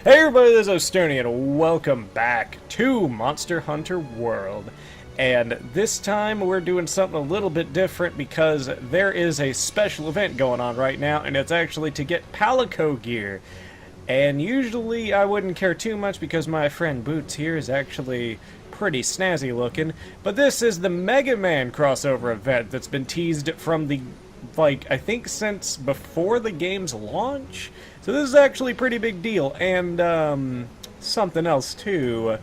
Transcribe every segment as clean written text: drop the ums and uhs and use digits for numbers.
Hey everybody, this is Ostuni and welcome back to Monster Hunter World. And this time we're doing something a little bit different because there is a special event going on right now, and it's actually to get Palico gear. And usually I wouldn't care too much because my friend Boots here is actually pretty snazzy looking, but this is the Mega Man crossover event that's been teased from the, I think since before the game's launch. So this is actually a pretty big deal, and something else too.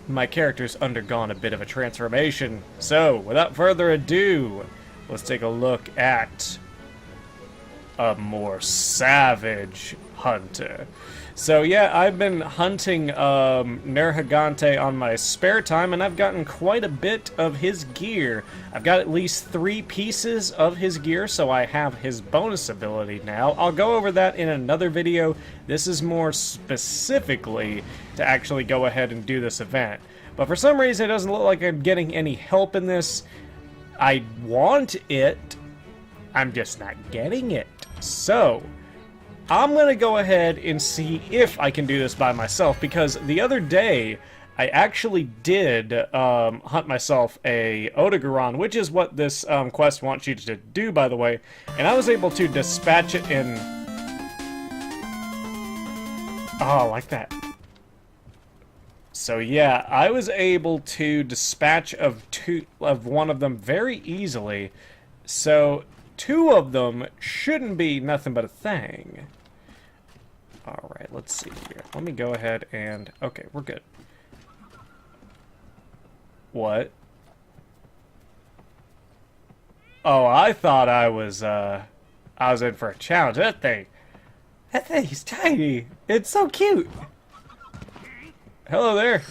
My character's undergone a bit of a transformation. So, without further ado, let's take a look at a more savage hunter. So yeah, I've been hunting Nergigante on my spare time, and I've gotten quite a bit of his gear. I've got at least 3 pieces of his gear, so I have his bonus ability now. I'll go over that in another video. This is more specifically to actually go ahead and do this event. But for some reason, it doesn't look like I'm getting any help in this. I want it, I'm just not getting it. So I'm gonna go ahead and see if I can do this by myself, because the other day I actually did hunt myself a Odogaron, which is what this quest wants you to do, by the way, and I was able to dispatch it in... Oh, like that. So yeah, I was able to dispatch of one of them very easily, so 2 of them shouldn't be nothing but a thing. Alright, let's see here. Let me go ahead and... Okay, we're good. What? Oh, I thought I was in for a challenge. That thing's tiny. It's so cute. Hello there.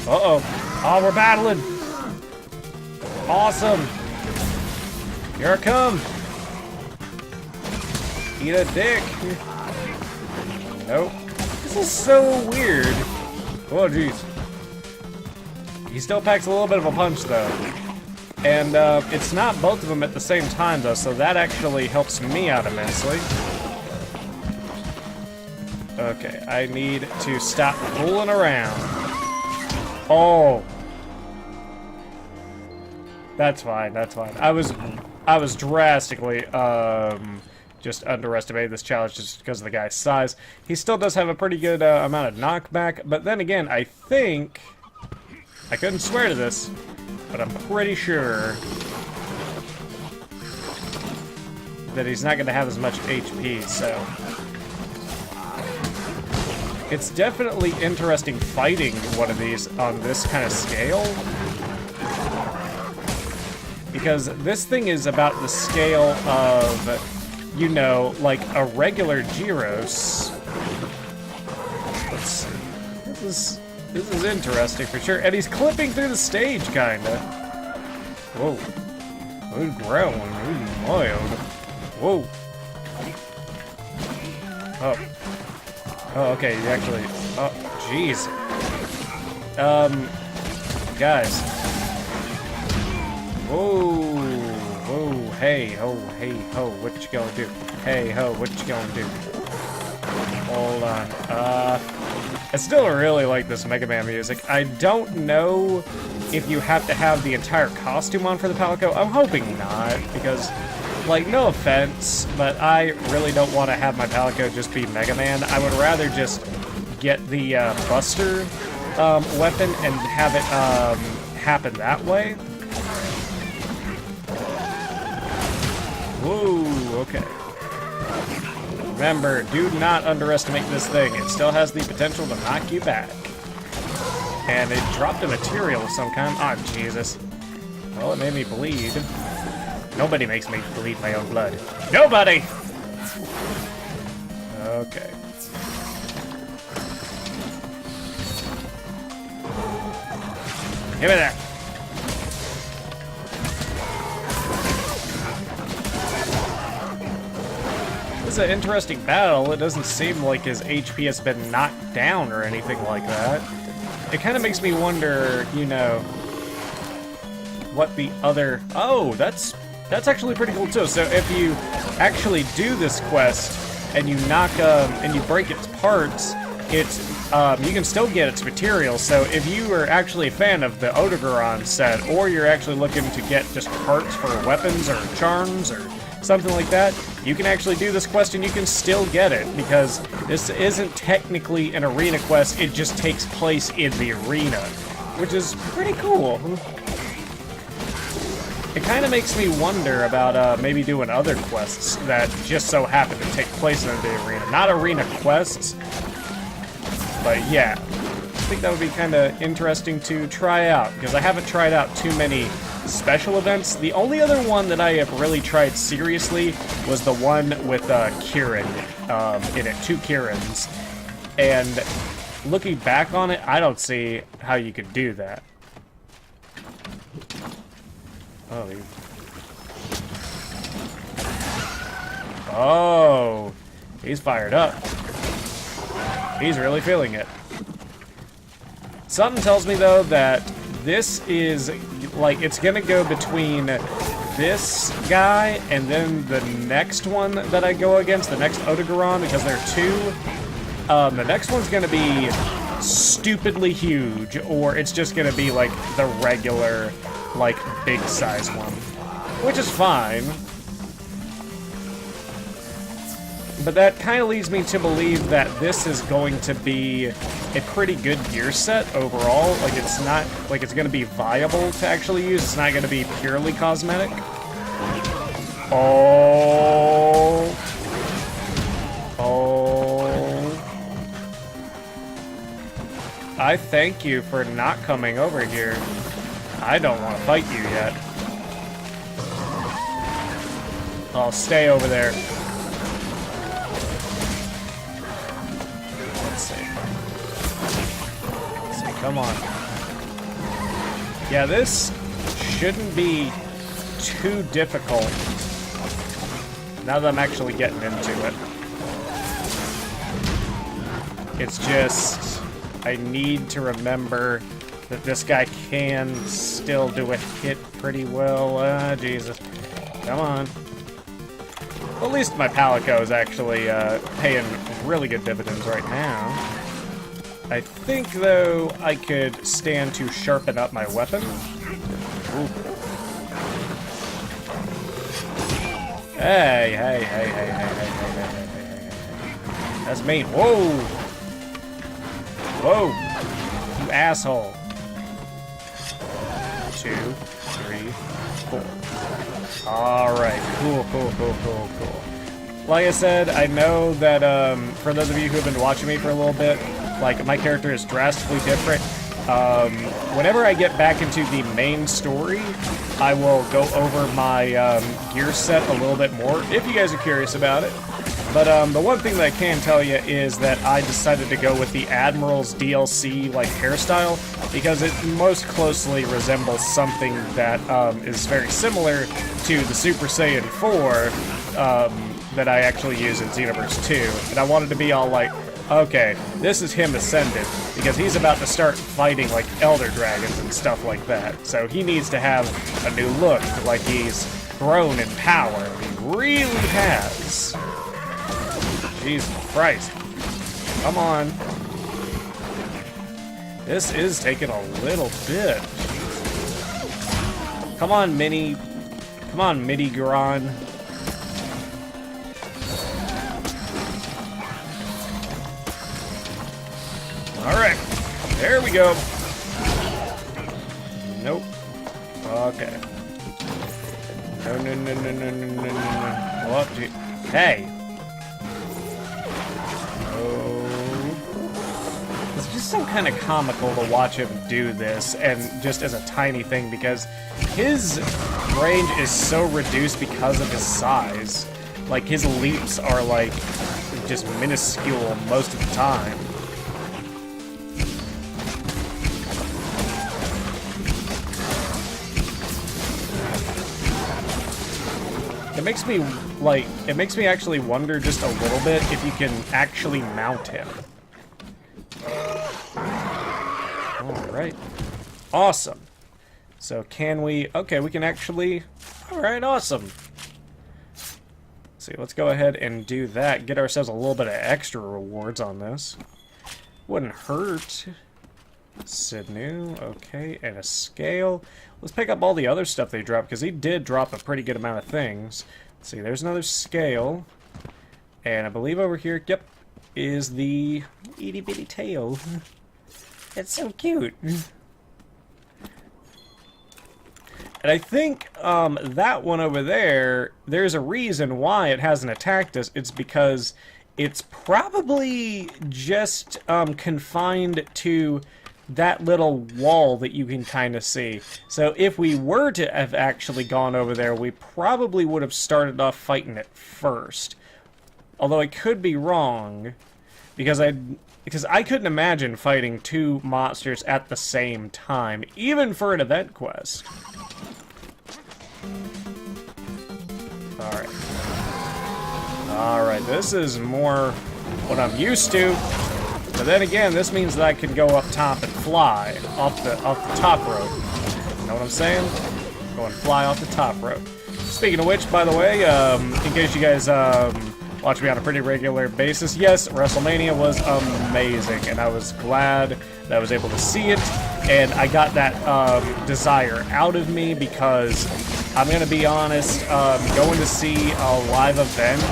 Uh-oh. Oh, we're battling. Awesome. Here I come. Eat a dick. Nope. This is so weird. Oh, jeez. He still packs a little bit of a punch, though. And it's not both of them at the same time, though, so that actually helps me out immensely. Okay, I need to stop fooling around. Oh. That's fine, that's fine. I was drastically, just underestimated this challenge just because of the guy's size. He still does have a pretty good amount of knockback, but then again, I think... I couldn't swear to this, but I'm pretty sure that he's not going to have as much HP, so... It's definitely interesting fighting one of these on this kind of scale. Because this thing is about the scale of, you know, like a regular Gyros. Let's see. This is interesting for sure. And he's clipping through the stage, kinda. Whoa. Who's growling? Who's mild? Whoa. Oh. Oh, okay, you actually... Oh, jeez. Guys. Whoa, whoa, hey, ho, what you gonna do? Hey, ho, what you gonna do? Hold on, I still really like this Mega Man music. I don't know if you have to have the entire costume on for the Palico. I'm hoping not, because, like, no offense, but I really don't want to have my Palico just be Mega Man. I would rather just get the, Buster, weapon and have it, happen that way. Whoa, okay. Remember, do not underestimate this thing. It still has the potential to knock you back. And it dropped a material of some kind. Oh, Jesus. Well, it made me bleed. Nobody makes me bleed my own blood. Nobody! Okay. Give me that. This is an interesting battle. It doesn't seem like his HP has been knocked down or anything like that. It kind of makes me wonder, you know, what the other... Oh, that's That's actually pretty cool too. So if you actually do this quest and you knock and you break its parts, it's you can still get its materials. So if you are actually a fan of the Odogaron set, or you're actually looking to get just parts for weapons or charms or something like that, you can actually do this quest and you can still get it, because this isn't technically an arena quest, it just takes place in the arena, which is pretty cool. It kind of makes me wonder about maybe doing other quests that just so happen to take place in the arena. Not arena quests, but yeah. I think that would be kind of interesting to try out, because I haven't tried out too many special events. The only other one that I have really tried seriously was the one with Kirin in it, 2 Kirins. And looking back on it, I don't see how you could do that. Oh, he's fired up. He's really feeling it. Something tells me, though, that this is, like, it's gonna go between this guy and then the next one that I go against, the next Odogaron, because there are 2. The next one's gonna be stupidly huge, or it's just gonna be, like, the regular, like, big size one, which is fine. But that kind of leads me to believe that this is going to be a pretty good gear set overall. Like, it's not, like, it's going to be viable to actually use. It's not going to be purely cosmetic. Oh. I thank you for not coming over here. I don't want to fight you yet. I'll stay over there. Come on. Yeah, this shouldn't be too difficult now that I'm actually getting into it. It's just, I need to remember that this guy can still do a hit pretty well. Jesus. Come on. Well, at least my Palico is actually paying really good dividends right now. I think, though, I could stand to sharpen up my weapon. Ooh. Hey. That's me. Whoa! Whoa! You asshole. 2, 3, 4. Alright, cool. Like I said, I know that, for those of you who have been watching me for a little bit, like, my character is drastically different. Whenever I get back into the main story, I will go over my gear set a little bit more, if you guys are curious about it. But the one thing that I can tell you is that I decided to go with the Admiral's DLC, like, hairstyle, because it most closely resembles something that is very similar to the Super Saiyan 4 that I actually use in Xenoverse 2. And I wanted to be all like, okay, this is him ascended, because he's about to start fighting, like, Elder Dragons and stuff like that. So he needs to have a new look, like he's grown in power. He really has. Jesus Christ. Come on. This is taking a little bit. Come on, Mini. Come on, Midi-Garon. Alright, there we go. Nope. Okay. No. What? Hey. Oh. It's just so kind of comical to watch him do this, and just as a tiny thing, because his range is so reduced because of his size. Like, his leaps are, like, just minuscule most of the time. It makes me actually wonder just a little bit if you can actually mount him. Alright. Awesome. So can we... Okay, we can actually... Alright, awesome. Let's see, let's go ahead and do that. Get ourselves a little bit of extra rewards on this. Wouldn't hurt. Sidnu, okay, and a scale. Let's pick up all the other stuff they dropped, because he did drop a pretty good amount of things. Let's see, there's another scale. And I believe over here, yep, is the itty bitty tail. It's so cute. And I think that one over there, there's a reason why it hasn't attacked us. It's because it's probably just confined to that little wall that you can kind of see. So if we were to have actually gone over there, we probably would have started off fighting it first. Although I could be wrong, because I couldn't imagine fighting two monsters at the same time, even for an event quest. Alright. Alright, this is more what I'm used to. But then again, this means that I can go up top and fly off the top rope. You know what I'm saying? Go and fly off the top rope. Speaking of which, by the way, in case you guys watch me on a pretty regular basis, yes, WrestleMania was amazing, and I was glad that I was able to see it, and I got that desire out of me, because I'm gonna be honest, going to see a live event,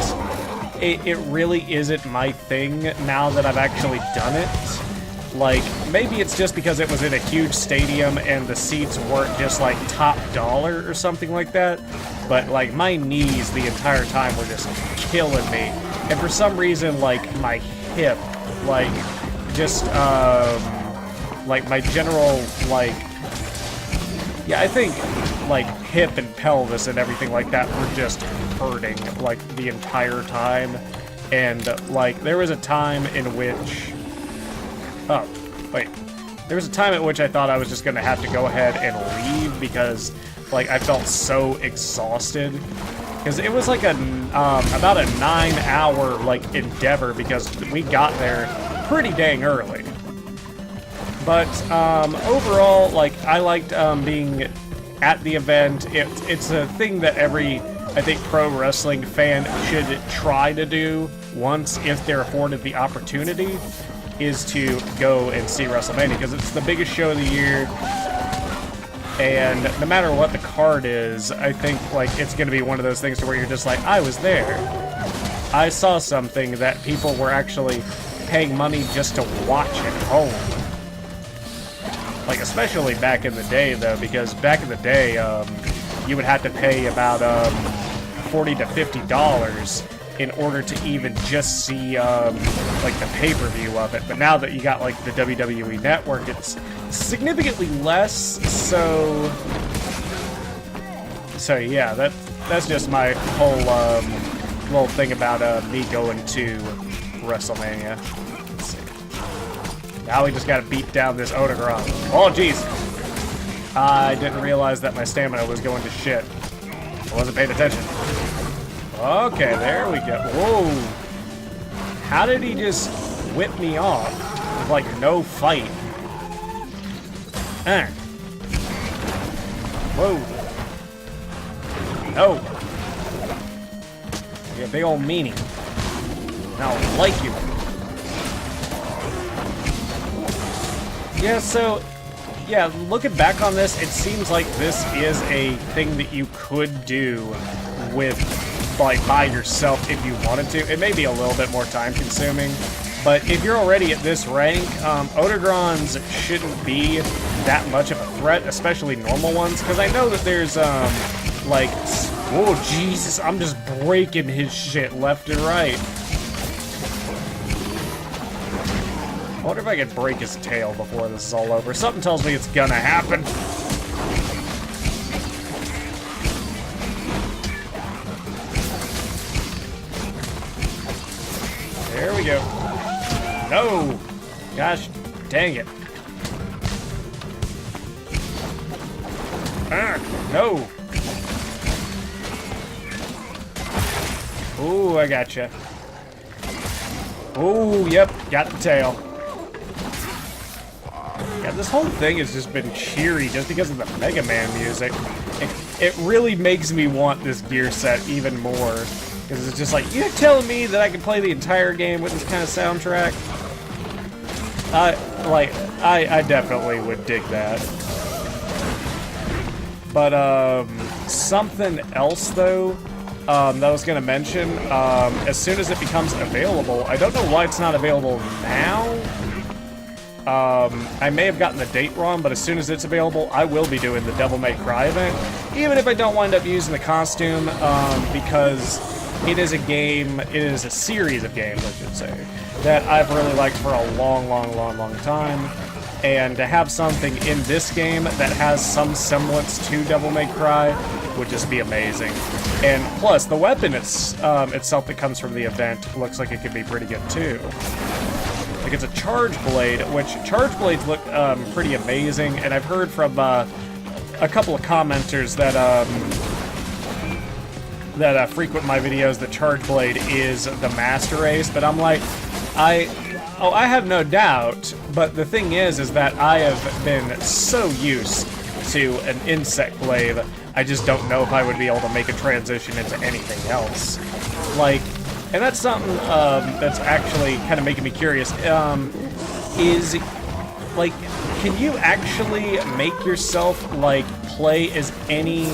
it really isn't my thing now that I've actually done it. Like, maybe it's just because it was in a huge stadium and the seats weren't just like top dollar or something like that, but like my knees the entire time were just killing me. And for some reason, like my hip, like just like my general, like, yeah, I think like hip and pelvis and everything like that were just hurting like the entire time. And like there was a time in which, oh wait, there was a time at which I thought I was just gonna have to go ahead and leave, because like I felt so exhausted, because it was like a about a 9-hour like endeavor, because we got there pretty dang early. But overall, like, I liked being at the event. It's a thing that every, I think, pro wrestling fan should try to do once, if they're afforded the opportunity, is to go and see WrestleMania, because it's the biggest show of the year. And no matter what the card is, I think, like, it's going to be one of those things to where you're just like, I was there. I saw something that people were actually paying money just to watch at home. Like, especially back in the day, though, because back in the day, you would have to pay about $40 to $50 in order to even just see, like, the pay-per-view of it. But now that you got, like, the WWE Network, it's significantly less, so yeah, that's just my whole, little thing about, me going to WrestleMania. Now we just gotta beat down this Odegaron. Oh, jeez. I didn't realize that my stamina was going to shit. I wasn't paying attention. Okay, there we go. Whoa. How did he just whip me off with, like, no fight? Whoa. No. You're a big old meanie. I don't like you. Yeah, so, yeah, looking back on this, it seems like this is a thing that you could do with, like, by yourself if you wanted to. It may be a little bit more time-consuming, but if you're already at this rank, Odegrons shouldn't be that much of a threat, especially normal ones, because I know that there's, like, oh, Jesus, I'm just breaking his shit left and right. I wonder if I could break his tail before this is all over. Something tells me it's gonna happen. There we go. No! Gosh, dang it. No! Ooh, I gotcha. Ooh, yep, got the tail. this whole thing has just been cheery just because of the Mega Man music. It really makes me want this gear set even more. Because it's just like, you're telling me that I can play the entire game with this kind of soundtrack? I definitely would dig that. But, something else, though, that I was going to mention, as soon as it becomes available, I don't know why it's not available now. I may have gotten the date wrong, but as soon as it's available, I will be doing the Devil May Cry event, even if I don't wind up using the costume, because it is a series of games, I should say, that I've really liked for a long time. And to have something in this game that has some semblance to Devil May Cry would just be amazing. And plus, the weapon itself that comes from the event looks like it could be pretty good too. Like, it's a charge blade, which charge blades look pretty amazing, and I've heard from a couple of commenters that frequent my videos that charge blade is the master ace, but I'm like, I have no doubt, but the thing is that I have been so used to an insect blade, I just don't know if I would be able to make a transition into anything else. Like, and that's something that's actually kind of making me curious, is, like, can you actually make yourself, like, play any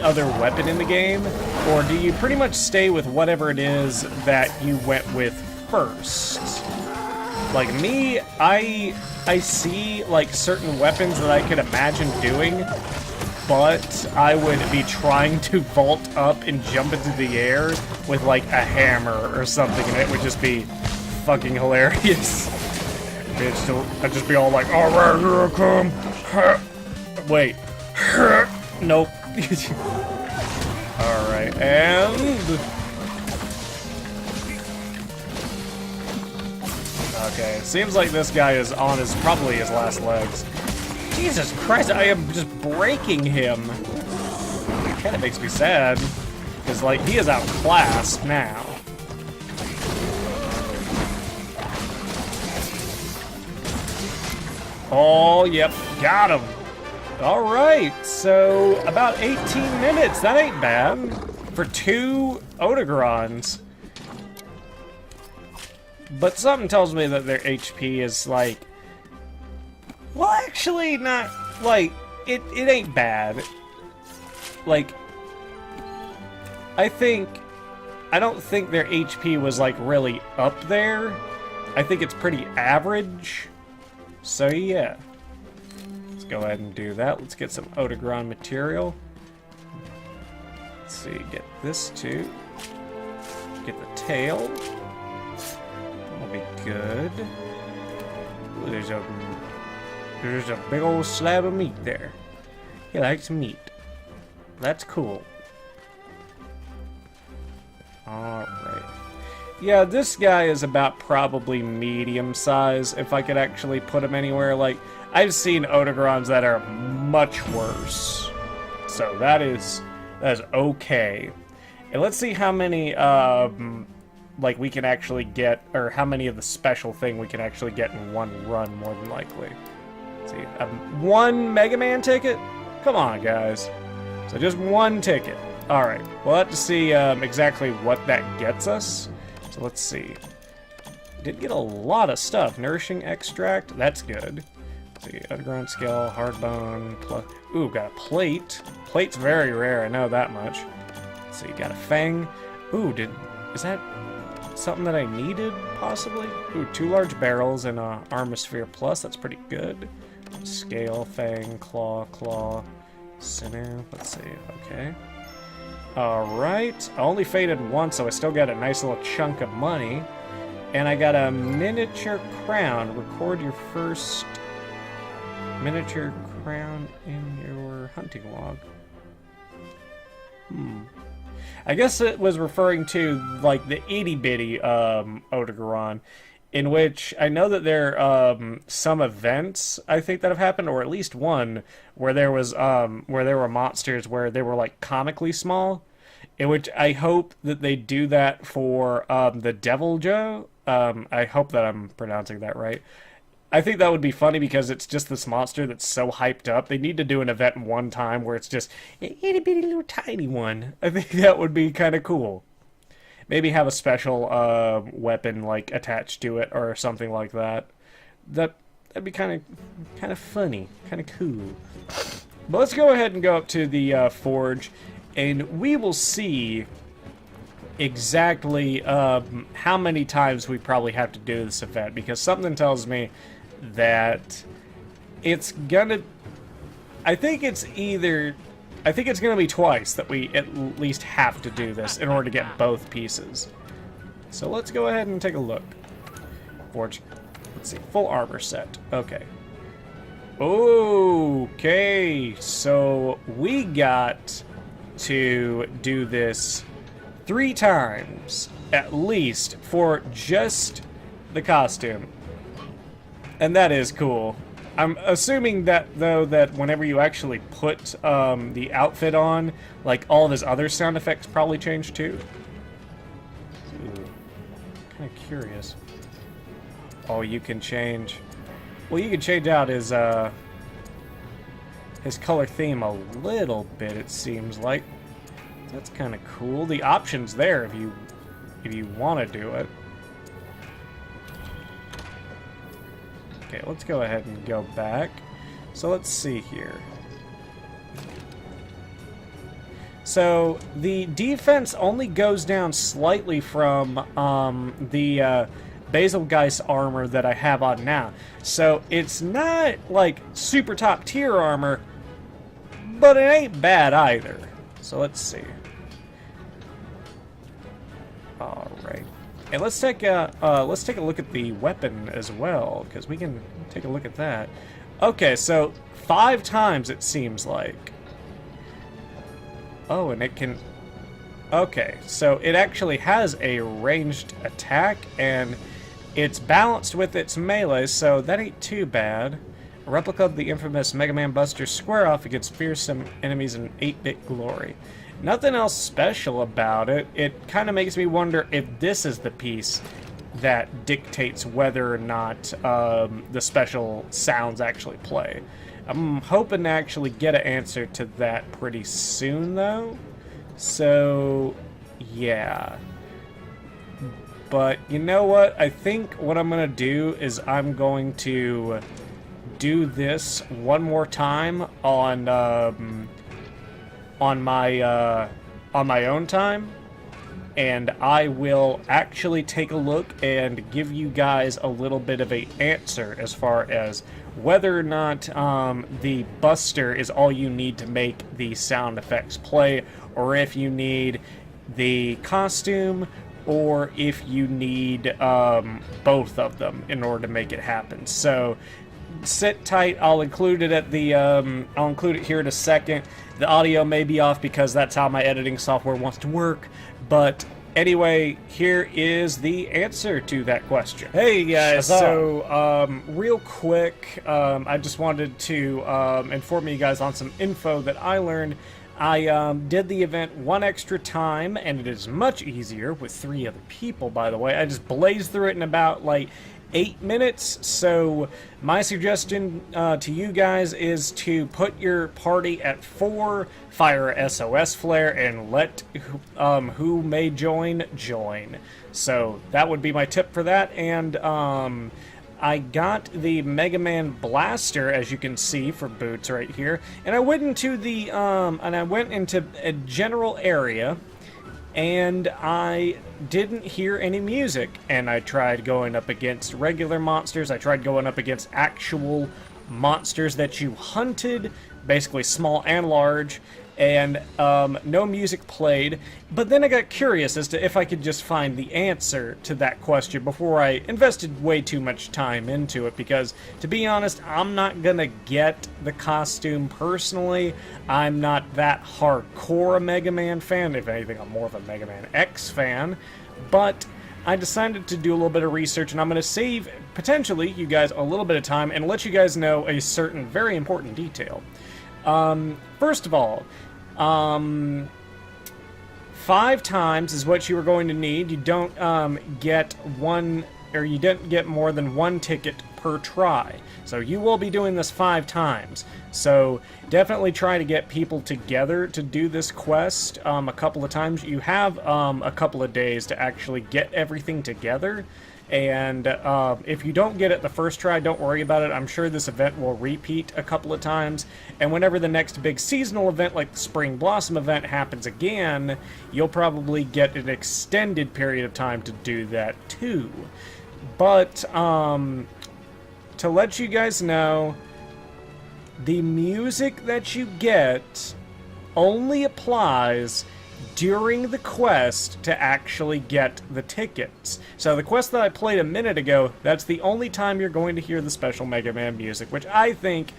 other weapon in the game? Or do you pretty much stay with whatever it is that you went with first? Like me, I see, like, certain weapons that I could imagine doing, but I would be trying to vault up and jump into the air with, like, a hammer or something, and it would just be fucking hilarious. I'd just be all like, alright, here I come. Wait. Nope. Alright, and... Okay, it seems like this guy is on probably his last legs. Jesus Christ, I am just breaking him. It kind of makes me sad. Because, like, he is outclassed now. Oh, yep, got him. Alright, so about 18 minutes. That ain't bad. For 2 Odegrons. But something tells me that their HP is, like... Well, actually, not... Like, it ain't bad. Like... I don't think their HP was, like, really up there. I think it's pretty average. So, yeah. Let's go ahead and do that. Let's get some Odegron material. Let's see, get this too. Get the tail. That'll be good. Ooh, there's a big old slab of meat there. He likes meat. That's cool. Alright. Yeah, this guy is about probably medium size, if I could actually put him anywhere. Like, I've seen Odegrons that are much worse. So that is okay. And let's see how many, like, we can actually get, or how many of the special thing we can actually get in one run, more than likely. Let's see, one Mega Man ticket? Come on, guys. So just one ticket. Alright, we'll have to see exactly what that gets us. So let's see. Did get a lot of stuff. Nourishing extract, that's good. Let's see, Underground Skill, Hardbone, plus... Ooh, got a plate. Plate's very rare, I know that much. Let's see, got a Fang. Ooh, is that something that I needed, possibly? Ooh, 2 large barrels and a Armosphere Plus, that's pretty good. Scale, Fang, Claw, Sinner, let's see, okay. Alright, I only faded once, so I still got a nice little chunk of money. And I got a miniature crown. Record your first miniature crown in your hunting log. I guess it was referring to, like, the itty-bitty Odegaron, in which I know that there are some events, I think, that have happened, or at least one, where there was where there were monsters where they were, like, comically small, in which I hope that they do that for the Devil Joe. I hope that I'm pronouncing that right. I think that would be funny because it's just this monster that's so hyped up. They need to do an event one time where it's just an itty bitty little tiny one. I think that would be kind of cool. Maybe have a special weapon like attached to it or something like that. That'd be kind of funny, kind of cool. But let's go ahead and go up to the forge, and we will see exactly how many times we probably have to do this event, because something tells me that it's gonna... I think it's gonna be twice that we at least have to do this in order to get both pieces. So let's go ahead and take a look. Forge. Let's see. Full armor set. Okay. Okay. So we got to do this 3 times at least for just the costume. And that is cool. I'm assuming that, though, that whenever you actually put the outfit on, like, all of his other sound effects probably change, too. Ooh, kind of curious. Oh, you can change... Well, you can change out his color theme a little bit, it seems like. That's kind of cool. The option's there if you want to do it. Okay, let's go ahead and go back. So let's see here. So the defense only goes down slightly from the Basilgeist armor that I have on now. So it's not like super top tier armor, but it ain't bad either. So let's see. All right. And let's take a look at the weapon as well, because we can take a look at that. Okay, so 5 times it seems like. Oh, and it can... Okay, so it actually has a ranged attack, and it's balanced with its melee, so that ain't too bad. A replica of the infamous Mega Man Buster square off against fearsome enemies in 8-bit glory. Nothing else special about it. It kind of makes me wonder if this is the piece that dictates whether or not the special sounds actually play. I'm hoping to actually get an answer to that pretty soon, though. So, yeah. But you know what? I think what I'm going to do is I'm going to do this one more time on my own time, and I will actually take a look and give you guys a little bit of an answer as far as whether or not the Buster is all you need to make the sound effects play, or if you need the costume, or if you need both of them in order to make it happen. So sit tight. I'll include it at the I'll include it here in a second. The audio may be off because that's how my editing software wants to work, but anyway, here is the answer to that question. Hey guys, so real quick, I just wanted to inform you guys on some info that I learned. I did the event one extra time, and it is much easier with 3 other people, by the way. I just blazed through it in about, like, 8 minutes, so my suggestion to you guys is to put your party at 4, fire a SOS flare, and let who may join. So that would be my tip for that, and I got the Mega Man Blaster, as you can see, for boots right here, and I went into the a general area, and I didn't hear any music, and I tried going up against regular monsters, I tried going up against actual monsters that you hunted, basically small and large, and no music played. But then I got curious as to if I could just find the answer to that question before I invested way too much time into it, because to be honest, I'm not gonna get the costume personally. I'm not that hardcore a Mega Man fan. If anything, I'm more of a Mega Man X fan. But I decided to do a little bit of research, and I'm going to save, potentially, you guys a little bit of time and let you guys know a certain very important detail. First of all, 5 times is what you are going to need. You don't get one, or you don't get more than 1 ticket per try. So you will be doing this 5 times. So definitely try to get people together to do this quest a couple of times. You have a couple of days to actually get everything together. And if you don't get it the first try, don't worry about it. I'm sure this event will repeat a couple of times. And whenever the next big seasonal event, like the Spring Blossom event, happens again, you'll probably get an extended period of time to do that too. But to let you guys know, the music that you get only applies during the quest to actually get the tickets. So the quest that I played a minute ago, that's the only time you're going to hear the special Mega Man music, which I think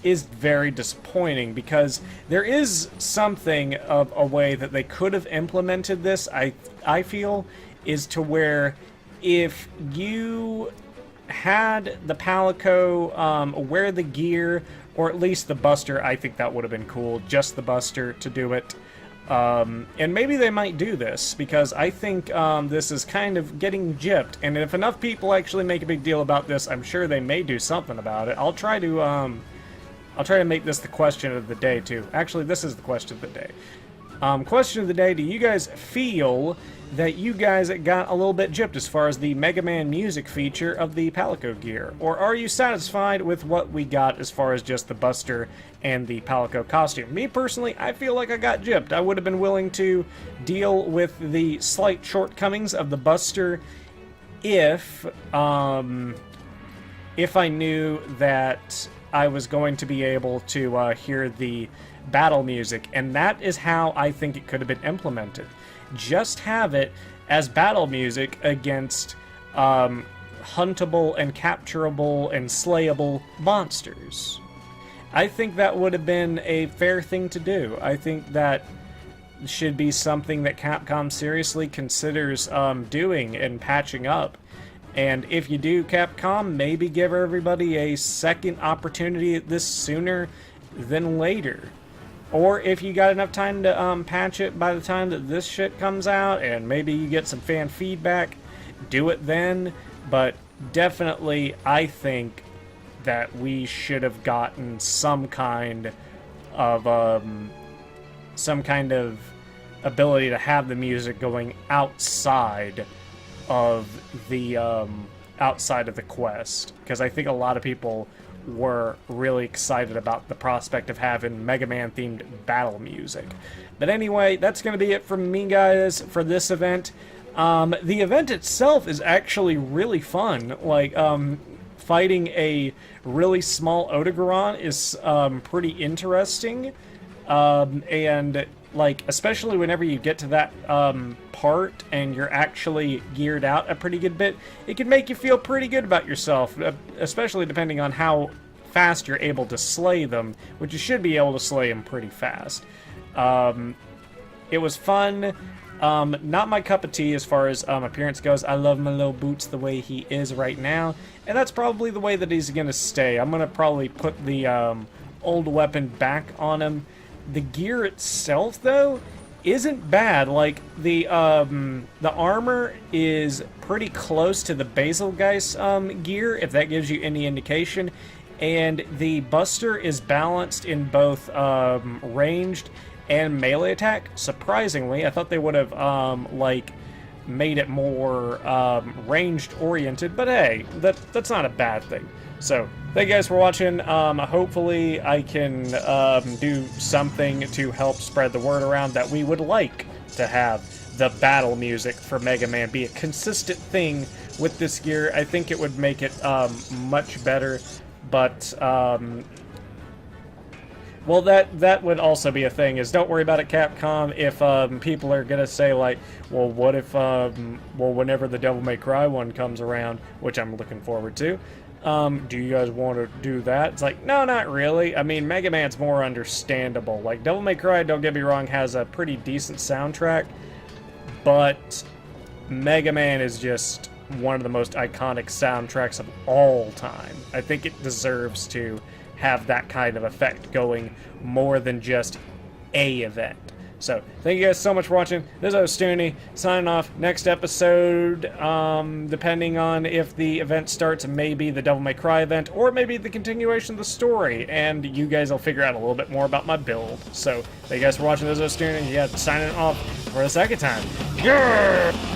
is very disappointing, because there is something of a way that they could have implemented this, I feel, is to where if you had the Palico wear the gear, or at least the Buster, I think that would have been cool, just the Buster to do it. And maybe they might do this, because I think this is kind of getting gypped, and if enough people actually make a big deal about this, I'm sure they may do something about it. I'll try to make this the question of the day, too. Actually, this is the question of the day. Question of the day, do you guys feel that you guys got a little bit gypped as far as the Mega Man music feature of the Palico gear? Or are you satisfied with what we got as far as just the Buster and the Palico costume? Me personally, I feel like I got gypped. I would have been willing to deal with the slight shortcomings of the Buster if I knew that I was going to be able to hear the battle music, and that is how I think it could have been implemented. Just have it as battle music against huntable and capturable and slayable monsters. I think that would have been a fair thing to do. I think that should be something that Capcom seriously considers doing and patching up. And if you do, Capcom, maybe give everybody a second opportunity at this sooner than later. Or if you got enough time to patch it by the time that this shit comes out, and maybe you get some fan feedback, do it then. But definitely, I think that we should have gotten some kind of ability to have the music going outside of the quest, because I think a lot of people were really excited about the prospect of having Mega Man themed battle music. But anyway, that's going to be it from me, guys, for this event. The event itself is actually really fun. Like, fighting a really small Odogaron is pretty interesting. And, like, especially whenever you get to that part and you're actually geared out a pretty good bit, it can make you feel pretty good about yourself, especially depending on how fast you're able to slay them, which you should be able to slay them pretty fast. It was fun. Not my cup of tea as far as appearance goes. I love my little boots the way he is right now, and that's probably the way that he's going to stay. I'm going to probably put the old weapon back on him. The gear itself, though, isn't bad. Like, the armor is pretty close to the Basilgeist gear, if that gives you any indication. And the Buster is balanced in both ranged and melee attack. Surprisingly, I thought they would have like made it more ranged oriented, but hey, that's not a bad thing. So thank you guys for watching. Hopefully I can do something to help spread the word around that we would like to have the battle music for Mega Man be a consistent thing with this gear. I think it would make it much better, but well, that would also be a thing, is don't worry about it, Capcom, if people are gonna say, like, well, what if well, whenever the Devil May Cry one comes around, which I'm looking forward to, do you guys want to do that? It's like, no, not really. I mean, Mega Man's more understandable. Like, Devil May Cry, don't get me wrong, has a pretty decent soundtrack, but Mega Man is just one of the most iconic soundtracks of all time. I think it deserves to have that kind of effect going more than just a event. So, thank you guys so much for watching. This is Ostuni, signing off. Next episode, depending on if the event starts, maybe the Devil May Cry event, or maybe the continuation of the story, and you guys will figure out a little bit more about my build. So, thank you guys for watching. This is Ostuni, signing off for the second time. Yeah!